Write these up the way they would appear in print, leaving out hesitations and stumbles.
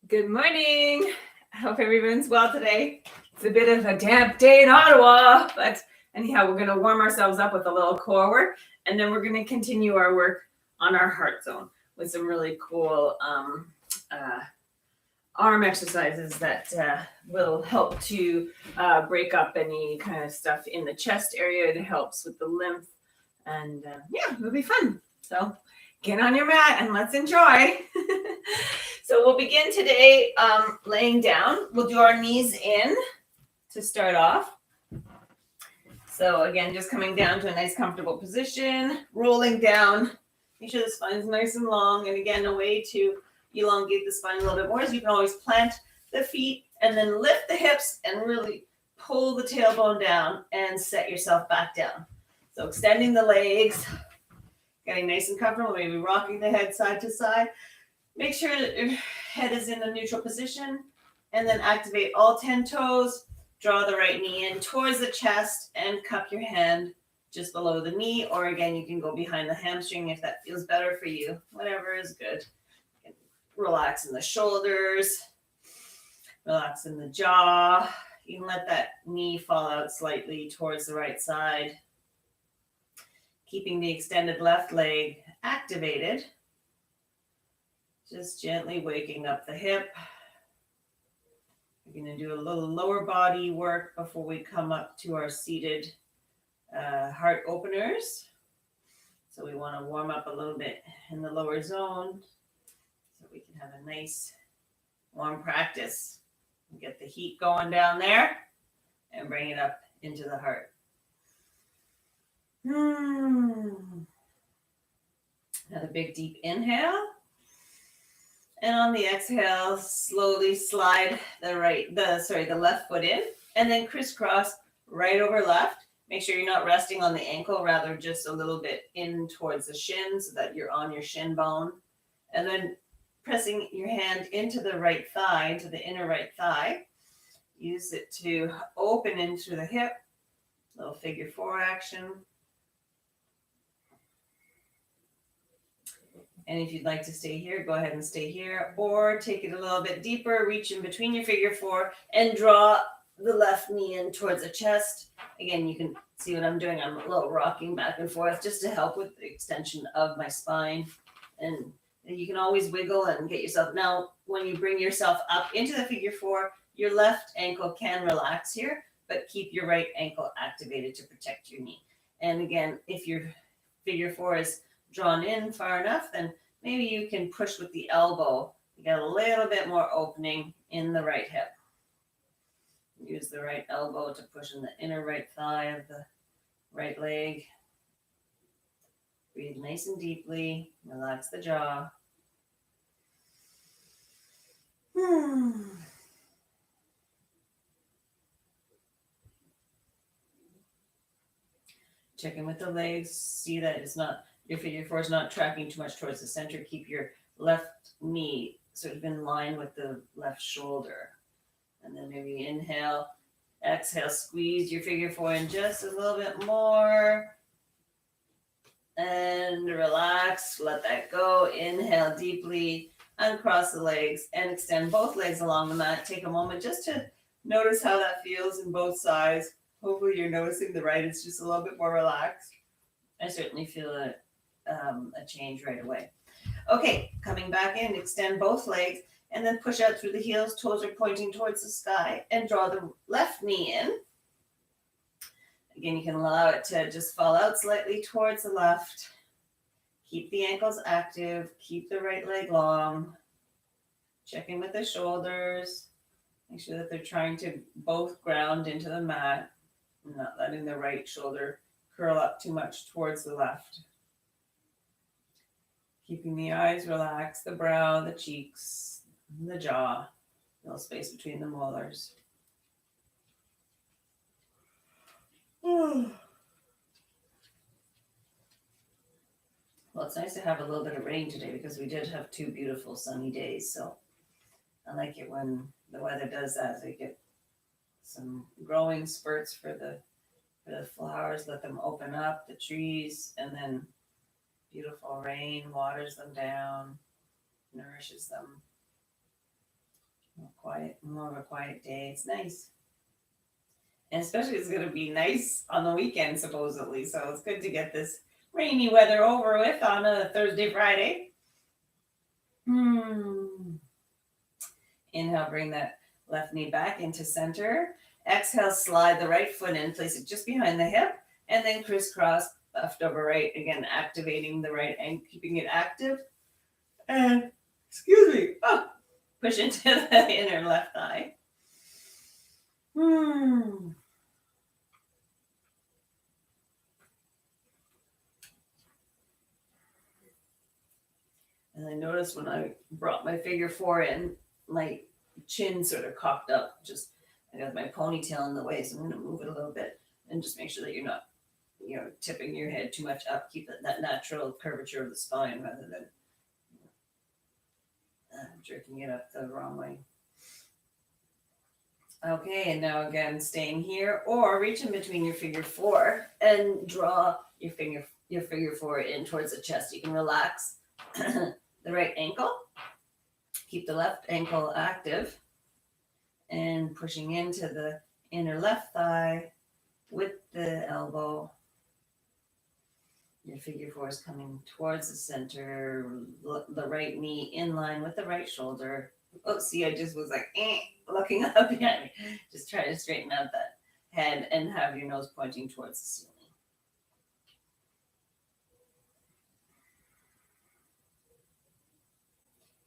Good morning. I hope everyone's well today. It's a bit of a damp day in Ottawa, but anyhow, we're going to warm ourselves up with a little core work, and then we're going to continue our work on our heart zone with some really cool arm exercises that will help to break up any kind of stuff in the chest area. It helps with the lymph, and yeah, it'll be fun. So get on your mat and let's enjoy. So we'll begin today laying down. We'll do our knees in to start off. So again, just coming down to a nice comfortable position, rolling down. Make sure the spine is nice and long. And again, a way to elongate the spine a little bit more is you can always plant the feet and then lift the hips and really pull the tailbone down and set yourself back down. So extending the legs, getting nice and comfortable, maybe rocking the head side to side. Make sure that your head is in a neutral position, and then activate all 10 toes. Draw the right knee in towards the chest and cup your hand just below the knee, or again, you can go behind the hamstring if that feels better for you. Whatever is good. Relax in the shoulders, relax in the jaw. You can let that knee fall out slightly towards the right side. Keeping the extended left leg activated. Just gently waking up the hip. We're going to do a little lower body work before we come up to our seated heart openers. So we want to warm up a little bit in the lower zone so we can have a nice warm practice. Get the heat going down there and bring it up into the heart. Another big deep inhale. And on the exhale, slowly slide the left foot in, and then crisscross right over left. Make sure you're not resting on the ankle, rather just a little bit in towards the shin so that you're on your shin bone. And then pressing your hand into the right thigh, into the inner right thigh. Use it to open into the hip. Little figure 4 action. And if you'd like to stay here, go ahead and stay here, or take it a little bit deeper, reach in between your figure 4 and draw the left knee in towards the chest. Again, you can see what I'm doing. I'm a little rocking back and forth just to help with the extension of my spine. And you can always wiggle and get yourself. Now, when you bring yourself up into the figure 4, your left ankle can relax here, but keep your right ankle activated to protect your knee. And again, if your figure 4 is drawn in far enough, then maybe you can push with the elbow. You got a little bit more opening in the right hip. Use the right elbow to push in the inner right thigh of the right leg. Breathe nice and deeply. Relax the jaw. Check in with the legs. See that it's not your figure 4 is not tracking too much towards the center. Keep your left knee sort of in line with the left shoulder. And then maybe inhale, exhale, squeeze your figure 4 in just a little bit more. And relax, let that go. Inhale deeply, uncross the legs, and extend both legs along the mat. Take a moment just to notice how that feels in both sides. Hopefully you're noticing the right is just a little bit more relaxed. I certainly feel a change right away. Okay, coming back in, extend both legs and then push out through the heels. Toes are pointing towards the sky, and draw the left knee in. Again, you can allow it to just fall out slightly towards the left. Keep the ankles active. Keep the right leg long. Check in with the shoulders. Make sure that they're trying to both ground into the mat. Not letting the right shoulder curl up too much towards the left. Keeping the eyes relaxed, the brow, the cheeks, the jaw, little space between the molars. Well, it's nice to have a little bit of rain today because we did have 2 beautiful sunny days. So I like it when the weather does that. We get some growing spurts for the flowers, let them open up, the trees, and then beautiful rain waters them down, nourishes them. More of a quiet day. It's nice. And especially it's going to be nice on the weekend, supposedly. So it's good to get this rainy weather over with on a Thursday, Friday. Inhale, bring that left knee back into center. Exhale, slide the right foot in, place it just behind the hip, and then crisscross left over right. Again, activating the right and keeping it active. And, excuse me, push into the inner left thigh. And I noticed when I brought my figure four in, my chin sort of cocked up. Just I got my ponytail in the way, so I'm going to move it a little bit and just make sure that you're not, tipping your head too much up. Keep that natural curvature of the spine rather than jerking it up the wrong way. Okay, and now again, staying here, or reach in between your figure four and draw your figure four in towards the chest. You can relax the right ankle, keep the left ankle active, and pushing into the inner left thigh with the elbow. Your figure four is coming towards the center, the right knee in line with the right shoulder. Oh, see, I just was like, looking up behind me. Just try to straighten out that head and have your nose pointing towards the ceiling.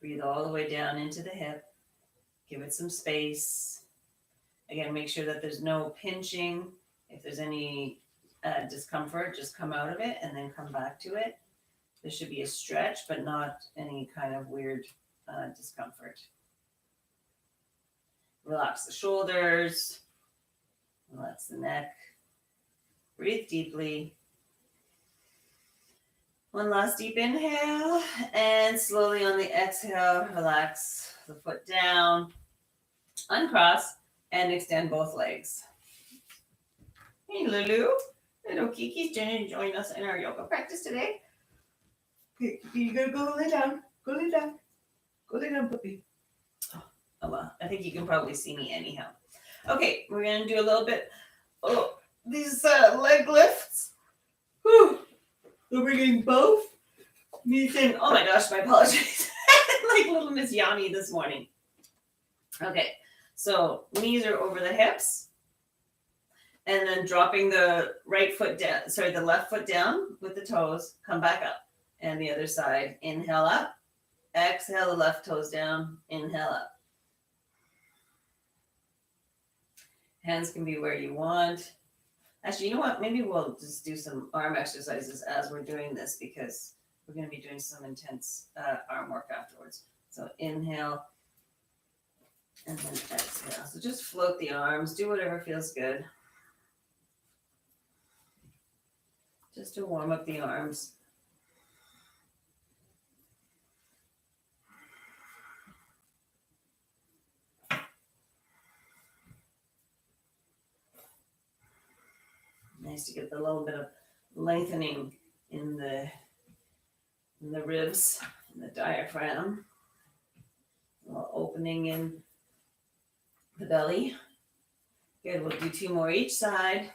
Breathe all the way down into the hip. Give it some space. Again, make sure that there's no pinching. If there's any discomfort, just come out of it and then come back to it. There should be a stretch, but not any kind of weird discomfort. Relax the shoulders. Relax the neck. Breathe deeply. One last deep inhale, and slowly on the exhale, relax the foot down, uncross, and extend both legs. Hey, Lulu. Little Kiki's going to join us in our yoga practice today. Okay, you gotta go lay down. Go lay down. Go lay down, puppy. Oh, well, I think you can probably see me anyhow. Okay, we're going to do a little bit these leg lifts. Whew. So we're getting both knees in. Oh my gosh, my apologies. Like little Miss Yami this morning. Okay, so knees are over the hips. And then dropping the the left foot down with the toes, come back up. And the other side, inhale up, exhale the left toes down, inhale up. Hands can be where you want. Actually, you know what? Maybe we'll just do some arm exercises as we're doing this because we're going to be doing some intense arm work afterwards. So inhale and then exhale. So just float the arms, do whatever feels good. Just to warm up the arms. Nice to get the little bit of lengthening in the ribs, in the diaphragm. A little opening in the belly. Good, we'll do 2 more each side.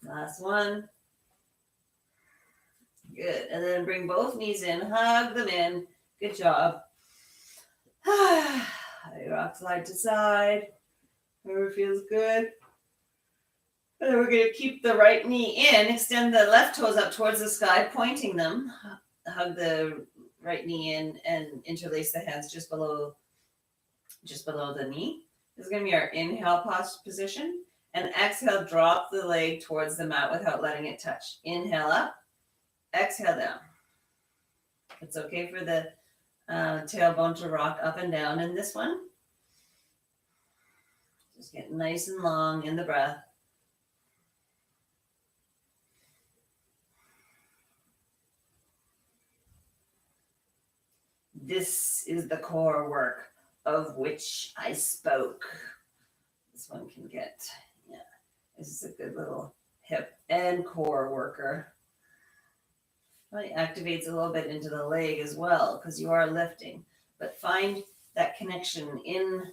Last one. Good, and then bring both knees in, hug them in. Good job. Rock side to side. Whoever feels good. And then we're going to keep the right knee in, extend the left toes up towards the sky, pointing them. Hug the right knee in and interlace the hands just below the knee. This is going to be our inhale position. And exhale, drop the leg towards the mat without letting it touch. Inhale up, exhale down. It's okay for the tailbone to rock up and down in this one. Just get nice and long in the breath. This is the core work of which I spoke. This one can get, this is a good little hip and core worker. Probably activates a little bit into the leg as well because you are lifting. But find that connection in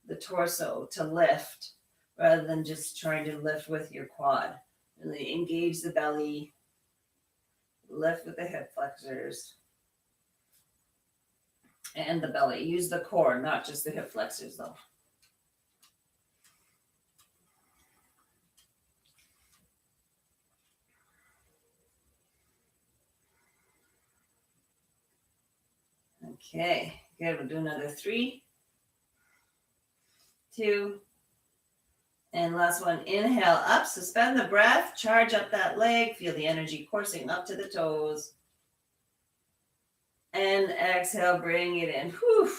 the torso to lift rather than just trying to lift with your quad. Really engage the belly, lift with the hip flexors and the belly. Use the core, not just the hip flexors though. Okay, good. We'll do another 3, 2, and last one. Inhale up, suspend the breath, charge up that leg, feel the energy coursing up to the toes. And exhale, bring it in. Whew.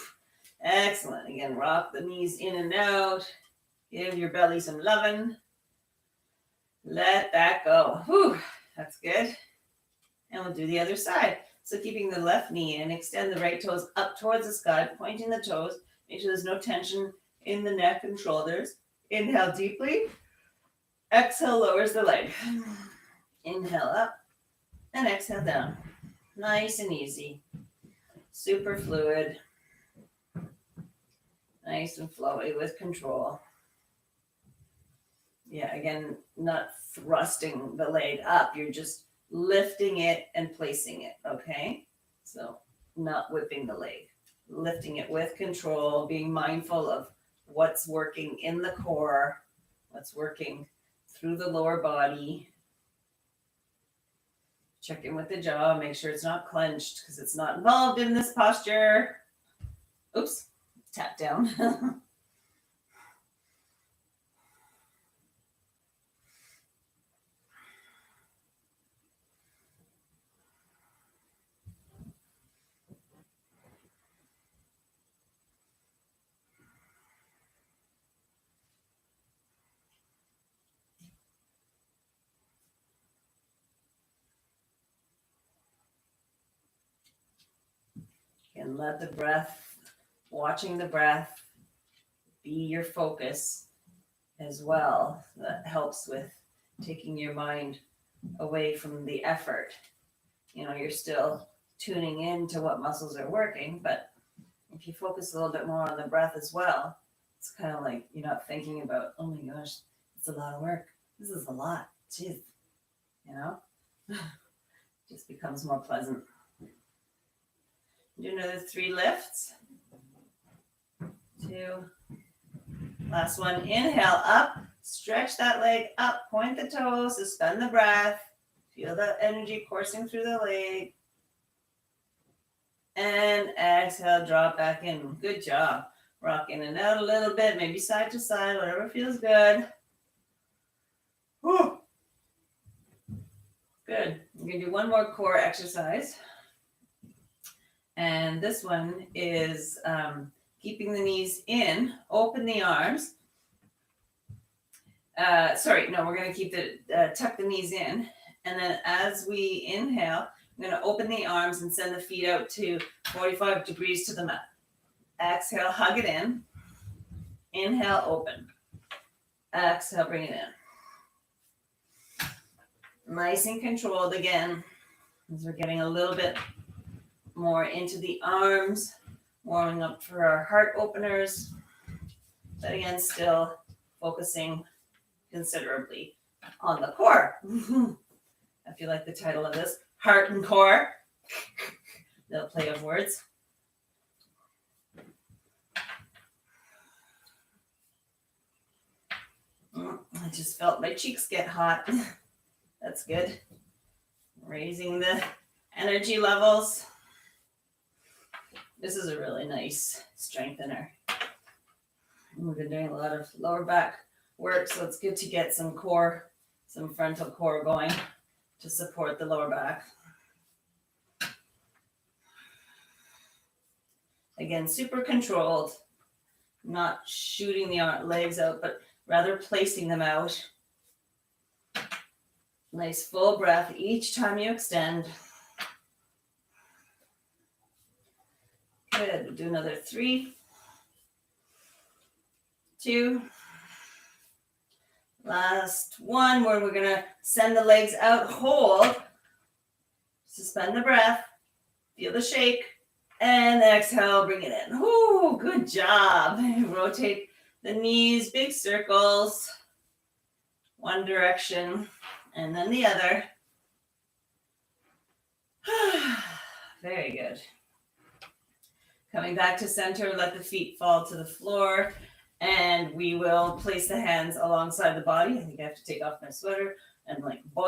Excellent. Again, rock the knees in and out. Give your belly some loving. Let that go. Whew. That's good. And we'll do the other side. So keeping the left knee in, extend the right toes up towards the sky, pointing the toes. Make sure there's no tension in the neck and shoulders. Inhale deeply. Exhale lowers the leg. Inhale up and exhale down. Nice and easy. Super fluid. Nice and flowy with control. Yeah, again, not thrusting the leg up. You're just lifting it and placing it, okay? So not whipping the leg. Lifting it with control, being mindful of what's working in the core, what's working through the lower body. Check in with the jaw, make sure it's not clenched because it's not involved in this posture. Oops, tap down. And let the breath, watching the breath, be your focus as well. That helps with taking your mind away from the effort. You know, you're still tuning in to what muscles are working, but if you focus a little bit more on the breath as well, it's kind of like you're not thinking about, oh my gosh, it's a lot of work. This is a lot. Jeez. You know? Just becomes more pleasant. Do another 3 lifts. 2. Last one. Inhale up. Stretch that leg up. Point the toes. Suspend the breath. Feel the energy coursing through the leg. And exhale. Drop back in. Good job. Rock in and out a little bit. Maybe side to side. Whatever feels good. Whew. Good. I'm going to do one more core exercise. And this one is keeping the knees in, open the arms. We're going to keep tuck the knees in. And then as we inhale, I'm going to open the arms and send the feet out to 45 degrees to the mat. Exhale, hug it in. Inhale, open. Exhale, bring it in. Nice and controlled again, as we're getting a little bit more into the arms, warming up for our heart openers, but again, still focusing considerably on the core. I feel like the title of this, Heart and Core, the play of words. I just felt my cheeks get hot. That's good. Raising the energy levels. This is a really nice strengthener. We've been doing a lot of lower back work, so it's good to get some core, some frontal core going to support the lower back. Again, super controlled, not shooting the legs out, but rather placing them out. Nice full breath each time you extend. Good. We'll do another 3, 2. Last one where we're going to send the legs out, hold. Suspend the breath. Feel the shake. And exhale, bring it in. Ooh, good job. Rotate the knees, big circles. One direction and then the other. Very good. Coming back to center, let the feet fall to the floor. And we will place the hands alongside the body. I think I have to take off my sweater and like